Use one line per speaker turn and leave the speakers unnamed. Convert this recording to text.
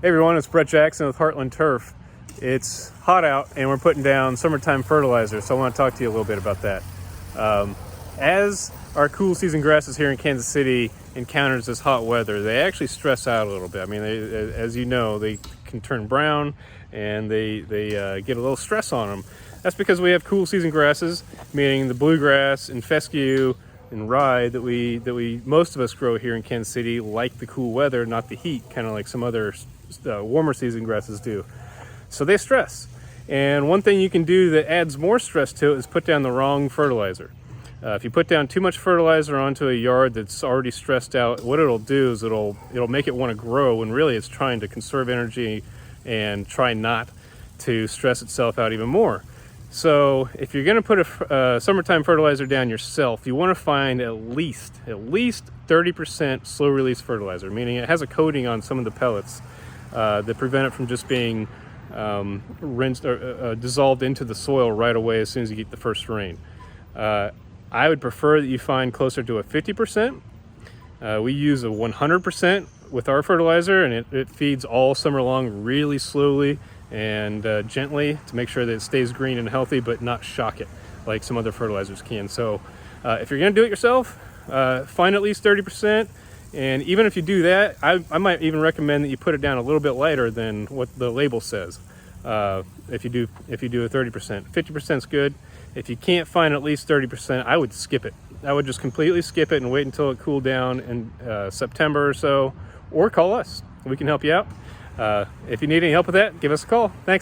Hey everyone, it's Brett Jackson with Heartland Turf. It's hot out and we're putting down summertime fertilizer, so I want to talk to you a little bit about that. As our cool season grasses here in Kansas City encounters this hot weather, they actually stress out a little bit. I mean, as you know, they can turn brown and they get a little stress on them. That's because we have cool season grasses, meaning the bluegrass and fescue and rye that we most of us grow here in Kansas City like the cool weather, not the heat, kind of like some other warmer season grasses do. So they stress. And one thing you can do that adds more stress to it is put down the wrong fertilizer. If you put down too much fertilizer onto a yard that's already stressed out, what it'll do is it'll make it want to grow when really it's trying to conserve energy and try not to stress itself out even more. So if you're going to put a summertime fertilizer down yourself, you want to find at least 30% slow release fertilizer, meaning it has a coating on some of the pellets that prevent it from just being rinsed or dissolved into the soil right away as soon as you get the first rain. I would prefer that you find closer to a 50%. We use a 100% with our fertilizer, and it feeds all summer long really slowly and gently to make sure that it stays green and healthy, but not shock it like some other fertilizers can. So if you're going to do it yourself, find at least 30%. And even if you do that, I might even recommend that you put it down a little bit lighter than what the label says. If you do a 30%, 50% is good. If you can't find at least 30%, I would skip it. I would just completely skip it and wait until it cooled down in September or so, or call us. We can help you out. If you need any help with that, give us a call. Thanks.